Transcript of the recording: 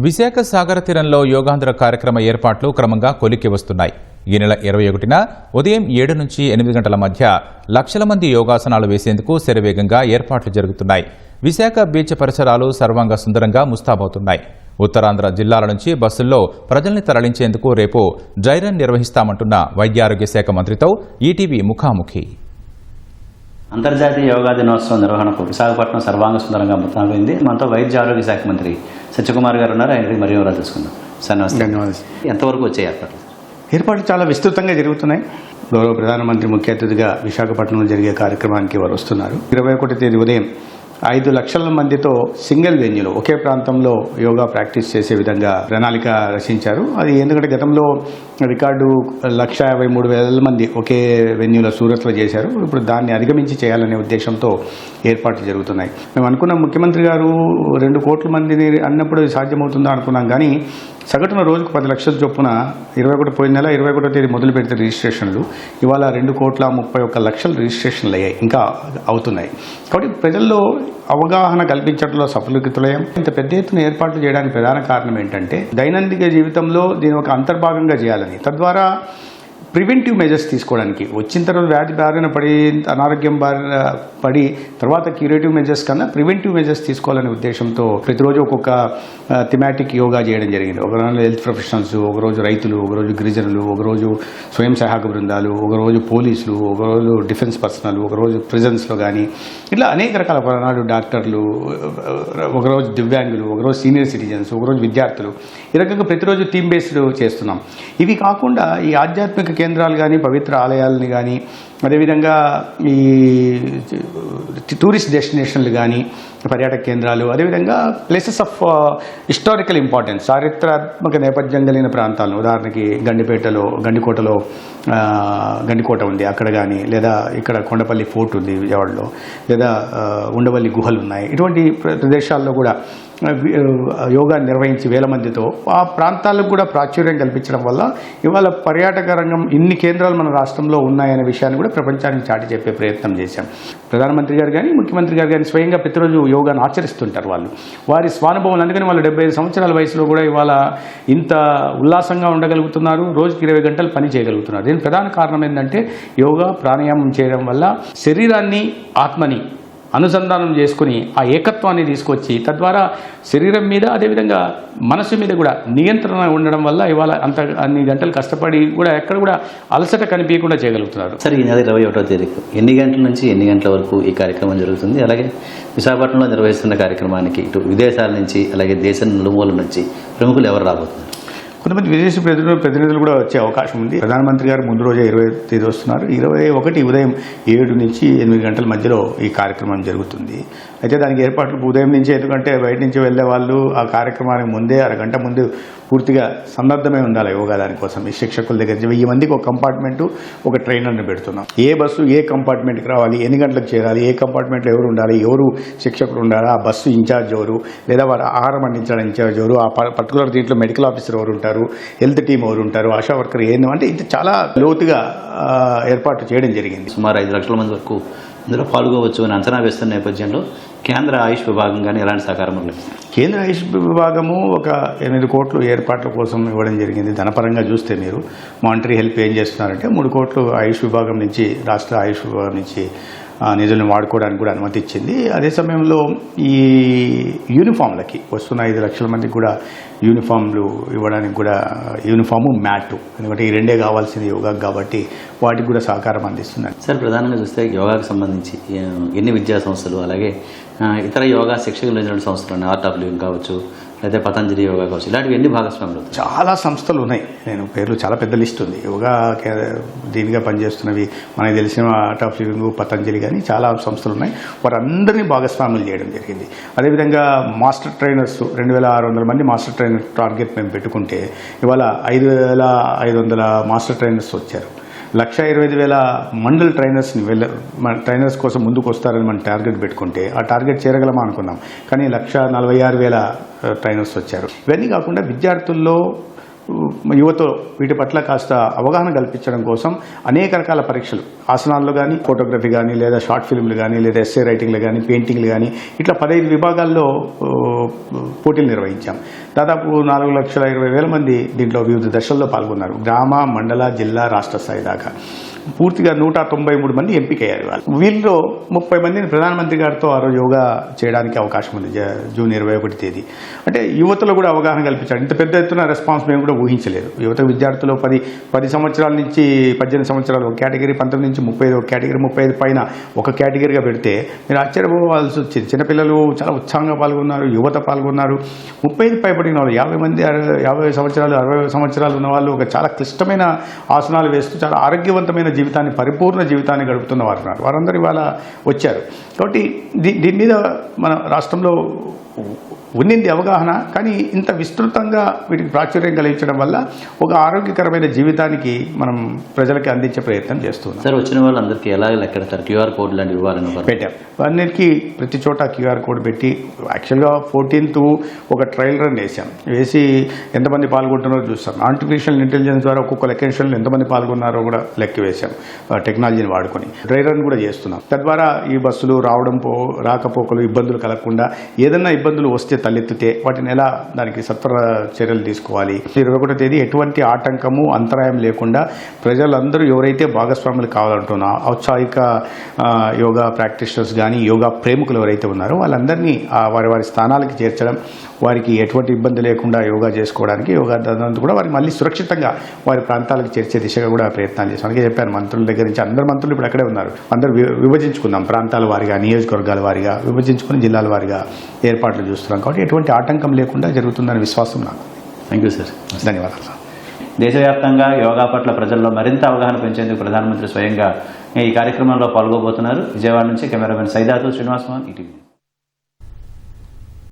విశాఖ సాగర తీరంలో యోగాంధ్ర కార్యక్రమ ఏర్పాట్లు క్రమంగా కొలిక్కి వస్తున్నాయి. ఈ నెల 21న ఉదయం 7 నుంచి 8 గంటల మధ్య లక్షల మంది యోగాసనాలు వేసేందుకు శరవేగంగా ఏర్పాట్లు జరుగుతున్నాయి. విశాఖ బీచ్ పరిసరాలు సర్వాంగ సుందరంగా ముస్తాబవుతున్నాయి. ఉత్తరాంధ్ర జిల్లాల నుంచి బస్సుల్లో ప్రజల్ని తరలించేందుకు రేపు డ్రై రన్ నిర్వహిస్తామంటున్న వైద్య ఆరోగ్య శాఖ మంత్రితో ఈటీవీ ముఖాముఖి. అంతర్జాతీయ యోగా దినోత్సవం నిర్వహణకు విశాఖపట్నం సర్వాంగ సుందరంగా ముస్తాబైంది. మనతో వైద్య ఆరోగ్య శాఖ మంత్రి సత్యకుమార్ గారు ఉన్నారు. ఆయన మరియు వివరాలు తెలుసుకుందాం. సార్ నమస్తే. ధన్యవాదాలు. ఎంతవరకు వచ్చాయి ఏర్పాట్లు చాలా విస్తృతంగా జరుగుతున్నాయి. గౌరవ ప్రధానమంత్రి ముఖ్య అతిథిగా విశాఖపట్నంలో జరిగే కార్యక్రమానికి వారు వస్తున్నారు. 21వ తేదీ ఉదయం 5 లక్షల మందితో సింగిల్ వెన్యూలో ఒకే ప్రాంతంలో యోగా ప్రాక్టీస్ చేసే విధంగా ప్రణాళిక రచించారు. అది ఎందుకంటే గతంలో రికార్డు 1,53,000 మంది ఒకే వెన్యూలో సూరత్లో చేశారు. ఇప్పుడు దాన్ని అధిగమించి చేయాలనే ఉద్దేశంతో ఏర్పాట్లు జరుగుతున్నాయి. మేము అనుకున్న ముఖ్యమంత్రి గారు 2 కోట్ల మందిని అన్నప్పుడు సాధ్యమవుతుందా అనుకున్నాం. కానీ సగటున రోజుకు 10 లక్షల చొప్పున 21 పోయిన నెల 21వ తేదీ మొదలు పెడితే రిజిస్ట్రేషన్లు ఇవాళ 2,31,00,000 రిజిస్ట్రేషన్లు అయ్యాయి, ఇంకా అవుతున్నాయి. కాబట్టి ప్రజల్లో అవగాహన కల్పించడంలో సఫలీకృతులయ్యాం. ఇంత పెద్ద ఎత్తున ఏర్పాట్లు చేయడానికి ప్రధాన కారణం ఏంటంటే దైనందిక జీవితంలో దీని ఒక అంతర్భాగంగా చేయాలని, తద్వారా ప్రివెంటివ్ మెజర్స్ తీసుకోవడానికి, వచ్చిన తర్వాత వ్యాధి బారిన పడి అనారోగ్యం బారిన పడి తర్వాత క్యూరేటివ్ మెజర్స్ కన్నా ప్రివెంటివ్ మెజర్స్ తీసుకోవాలనే ఉద్దేశంతో ప్రతిరోజు ఒక్కొక్క థిమాటిక్ యోగా చేయడం జరిగింది. ఒకరోజు హెల్త్ ప్రొఫెషనల్స్, ఒకరోజు రైతులు, ఒకరోజు గిరిజనులు, ఒకరోజు స్వయం సహాయక బృందాలు, ఒకరోజు పోలీసులు, ఒకరోజు డిఫెన్స్ పర్సనల్, ఒకరోజు ప్రిజన్స్లో కానీ ఇట్లా అనేక రకాల ఒకనాడు డాక్టర్లు, ఒకరోజు దివ్యాంగులు, ఒకరోజు సీనియర్ సిటిజన్స్, ఒకరోజు విద్యార్థులు, ఈ రకంగా ప్రతిరోజు థీమ్ బేస్డ్ చేస్తున్నాం. ఇవి కాకుండా ఈ ఆధ్యాత్మిక కేంద్రాలు కానీ, పవిత్ర ఆలయాలని కానీ, అదేవిధంగా ఈ టూరిస్ట్ డెస్టినేషన్లు కానీ, పర్యాటక కేంద్రాలు, అదేవిధంగా ప్లేసెస్ ఆఫ్ హిస్టారికల్ ఇంపార్టెన్స్, చారిత్రాత్మక నేపథ్యం కలిగిన ప్రాంతాలను, ఉదాహరణకి గండికోటలో గండికోట ఉంది అక్కడ కానీ, లేదా ఇక్కడ కొండపల్లి ఫోర్ట్ ఉంది విజయవాడలో, లేదా ఉండవల్లి గుహలు ఉన్నాయి. ఇటువంటి ప్రదేశాల్లో కూడా యోగా నిర్వహించి వేల మందితో ఆ ప్రాంతాలకు కూడా ప్రాచుర్యం కల్పించడం వల్ల ఇవాళ పర్యాటక రంగం ఇన్ని కేంద్రాలు మన రాష్ట్రంలో ఉన్నాయనే విషయాన్ని కూడా ప్రపంచానికి చాటి చెప్పే ప్రయత్నం చేశాం. ప్రధానమంత్రి గారు కానీ, ముఖ్యమంత్రి గారు కానీ స్వయంగా ప్రతిరోజు యోగాను ఆచరిస్తుంటారు. వారి స్వానుభవం, అందుకని వాళ్ళు 75 సంవత్సరాల వయసులో కూడా ఇవాళ ఇంత ఉల్లాసంగా ఉండగలుగుతున్నారు, రోజుకి 20 గంటలు పని చేయగలుగుతున్నారు. దీనికి ప్రధాన కారణం ఏంటంటే యోగా ప్రాణాయామం చేయడం వల్ల శరీరాన్ని ఆత్మని అనుసంధానం చేసుకుని ఆ ఏకత్వాన్ని తీసుకొచ్చి తద్వారా శరీరం మీద అదేవిధంగా మనసు మీద కూడా నియంత్రణ ఉండడం వల్ల ఇవాళ అన్ని గంటలు కష్టపడి కూడా ఎక్కడ కూడా అలసట కనిపించకుండా చేయగలుగుతున్నారు. సరే, ఈ నెల 21వ తేదీకి ఎన్ని గంటల నుంచి ఎన్ని గంటల వరకు ఈ కార్యక్రమం జరుగుతుంది? అలాగే విశాఖపట్నంలో నిర్వహిస్తున్న కార్యక్రమానికి ఇటు విదేశాల నుంచి అలాగే దేశం నలుమూల నుంచి ప్రముఖులు ఎవరు రాబోతున్నారు? కొంతమంది విదేశీ ప్రతినిధులు కూడా వచ్చే అవకాశం ఉంది. ప్రధానమంత్రి గారు ముందు రోజే 20వ తేదీ వస్తున్నారు. 21 ఉదయం 7 నుంచి 8 గంటల మధ్యలో ఈ కార్యక్రమం జరుగుతుంది. అయితే దానికి ఏర్పాట్లు ఉదయం నుంచి, ఎందుకంటే బయట నుంచి వెళ్ళే వాళ్ళు ఆ కార్యక్రమానికి ముందే అరగంట ముందు పూర్తిగా సన్నద్ధమై ఉండాలి యోగా దానికోసం. ఈ శిక్షకుల దగ్గర 1000 మందికి ఒక కంపార్ట్మెంటు, ఒక ట్రైనర్ని పెడుతున్నాం. ఏ బస్సు ఏ కంపార్ట్మెంట్కి రావాలి, ఎన్ని గంటలకు చేరాలి, ఏ కంపార్ట్మెంట్లో ఎవరు ఉండాలి, ఎవరు శిక్షకులు ఉండాలి, ఆ బస్సు ఇన్ఛార్జ్ ఎవరు, లేదా వారు ఆహారం అందించడం ఇన్ఛార్జ్ ఎవరు, ఆ పర్టికులర్ దీంట్లో మెడికల్ ఆఫీసర్ ఎవరు ఉంటారు, హెల్త్ టీమ్ ఎవరు ఉంటారు, ఆశా వర్కర్ ఏంది అంటే ఇది చాలా లోతుగా ఏర్పాటు చేయడం జరిగింది. సుమారు 5 లక్షల మంది వరకు ఇందులో పాల్గొవచ్చు అని అంచనా వేస్తున్న నేపథ్యంలో కేంద్ర ఆయుష్ విభాగం కానీ ఎలాంటి సహకారం లేదు? కేంద్ర ఆయుష్ విభాగము ఒక 8 కోట్లు ఏర్పాట్ల కోసం ఇవ్వడం జరిగింది. ధనపరంగా చూస్తే మీరు మానిటరీ హెల్ప్ ఏం చేస్తున్నారంటే 3 కోట్లు ఆయుష్ విభాగం నుంచి, రాష్ట్ర ఆయుష్ విభాగం నుంచి నిధులను వాడుకోవడానికి కూడా అనుమతి ఇచ్చింది. అదే సమయంలో ఈ యూనిఫామ్లకి వస్తున్న 5 లక్షల మందికి కూడా యూనిఫామ్లు ఇవ్వడానికి కూడా యూనిఫాము, మ్యాటు, ఎందుకంటే ఈ రెండే కావాల్సింది యోగా కాబట్టి వాటికి కూడా సహకారం అందిస్తున్నారు. సార్, ప్రధానంగా చూస్తే యోగాకు సంబంధించి ఎన్ని విద్యా సంస్థలు అలాగే ఇతర యోగా శిక్షకులు లేని సంస్థలు, ఆర్ట్ ఆఫ్ లివింగ్ కావచ్చు, అయితే పతంజలి యోగా కావచ్చు, ఇలాంటివి ఎన్ని భాగస్వాములు? చాలా సంస్థలు ఉన్నాయి. నేను పేర్లు చాలా పెద్ద లిస్ట్ ఉంది. యోగా దీనిగా పనిచేస్తున్నవి మనకు తెలిసిన ఆర్ట్ ఆఫ్ లివింగ్, పతంజలి కానీ చాలా సంస్థలు ఉన్నాయి. వారందరినీ భాగస్వాములు చేయడం జరిగింది. అదేవిధంగా మాస్టర్ ట్రైనర్స్ 2600 మంది మాస్టర్ ట్రైనర్ టార్గెట్ మేము పెట్టుకుంటే ఇవాళ 5500 మాస్టర్ ట్రైనర్స్ వచ్చారు. 1,25,000 మండల్ ట్రైనర్స్ కోసం ముందుకు వస్తారని మనం టార్గెట్ పెట్టుకుంటే ఆ టార్గెట్ చేరగలమా అనుకున్నాం. కానీ 1,46,000 ట్రైనర్స్ వచ్చారు. ఇవన్నీ కాకుండా విద్యార్థుల్లో యువత వీటి పట్ల కాస్త అవగాహన కల్పించడం కోసం అనేక రకాల పరీక్షలు ఆసనాల్లో కానీ ఫోటోగ్రఫీ కానీ లేదా షార్ట్ ఫిల్మ్లు కానీ లేదా ఎస్సే రైటింగ్లు కానీ పెయింటింగ్లు కానీ ఇట్లా 15 విభాగాల్లో పోటీలు నిర్వహించాం. దాదాపు 4,20,000 మంది దీంట్లో వివిధ దశల్లో పాల్గొన్నారు. గ్రామ, మండల, జిల్లా, రాష్ట్ర స్థాయి దాకా పూర్తిగా 193 మంది ఎంపికయ్యారు. వీళ్ళలో 30 మందిని ప్రధానమంత్రి గారితో ఆ రోజు యోగా చేయడానికి అవకాశం ఉంది జూన్ 21 తేదీ. అంటే యువతలో కూడా అవగాహన కల్పించారు. ఇంత పెద్ద ఎత్తున రెస్పాన్స్ మేము కూడా ఊహించలేదు. యువత విద్యార్థులు 10 సంవత్సరాల నుంచి 18 సంవత్సరాలు ఒక కేటగిరీ, 19 నుంచి 35 ఒక కేటగిరీ, 35 పైన ఒక కేటగిరీగా పెడితే మీరు ఆశ్చర్యపోవాల్సి వచ్చింది. చిన్నపిల్లలు చాలా ఉత్సాహంగా పాల్గొన్నారు, యువత పాల్గొన్నారు. 35 పైబడిన వాళ్ళు 50 మంది 50 సంవత్సరాలు 60 సంవత్సరాలు ఉన్న వాళ్ళు ఒక చాలా క్లిష్టమైన ఆసనాలు వేస్తూ చాలా ఆరోగ్యవంతమైన జీవితాన్ని, పరిపూర్ణ జీవితాన్ని గడుపుతున్న వారు ఉన్నారు. వారందరూ ఇవాళ వచ్చారు. కాబట్టి దీని మీద మన రాష్ట్రంలో ఉన్నింది అవగాహన. కానీ ఇంత విస్తృతంగా వీటికి ప్రాచుర్యం కలిగించడం వల్ల ఒక ఆరోగ్యకరమైన జీవితానికి మనం ప్రజలకి అందించే ప్రయత్నం చేస్తున్నాం. సార్, వచ్చిన వాళ్ళందరికీ ఎలా లెక్కెడతారు? క్యూఆర్ కోడ్ లాంటివి ఇవ్వాలని పెట్టాం. అన్నిటికీ ప్రతి చోట క్యూఆర్ కోడ్ పెట్టి యాక్చువల్గా 14th ఒక ట్రయల్ రన్ వేసి ఎంతమంది పాల్గొంటున్నారో చూస్తాం. ఆర్టిఫిషియల్ ఇంటెలిజెన్స్ ద్వారా ఒక్కొక్క లొకేషన్లో ఎంతమంది పాల్గొన్నారో కూడా లెక్క వేశాం. టెక్నాలజీని వాడుకొని ట్రయల్ రన్ కూడా చేస్తున్నాం. తద్వారా ఈ బస్సులు రాకపోకలు ఇబ్బందులు కలగకుండా, ఏదైనా ఇబ్బందులు వస్తే తలెత్తితే వాటిని ఎలా దానికి సత్వర చర్యలు తీసుకోవాలి. 21వ తేదీ ఎటువంటి ఆటంకము అంతరాయం లేకుండా ప్రజలందరూ ఎవరైతే భాగస్వాములు కావాలంటున్నా ఔత్సాహిక యోగా ప్రాక్టీషనర్స్ కానీ యోగా ప్రేమికులు ఎవరైతే ఉన్నారో వాళ్ళందరినీ వారి స్థానాలకి చేర్చడం, వారికి ఎటువంటి ఇబ్బంది లేకుండా యోగా చేసుకోవడానికి యోగా కూడా వారికి మళ్ళీ సురక్షితంగా వారి ప్రాంతాలకు చేర్చే దిశగా కూడా ప్రయత్నాలు చేస్తాం. అందుకే చెప్పాను, మంత్రుల దగ్గర నుంచి అందరు మంత్రులు ఇప్పుడు అక్కడే ఉన్నారు. అందరూ విభజించుకుందాం, ప్రాంతాల వారిగా, నియోజకవర్గాల వారిగా విభజించుకుని జిల్లాల వారిగా ఏర్పాట్లు చూస్తున్నాం. కాబట్టి ఎటువంటి ఆటంకం లేకుండా జరుగుతుందనే విశ్వాసం నాకు. Thank you sir. ధన్యవాదాలు సార్. దేశవ్యాప్తంగా యోగా పట్ల ప్రజల్లో మరింత అవగాహన పెంచేందుకు ప్రధానమంత్రి స్వయంగా ఈ కార్యక్రమంలో పాల్గొబోతున్నారు. విజయవాడ నుంచి కెమెరామెన్ సైదాతో శ్రీనివాసరావు, ఈటీవీ.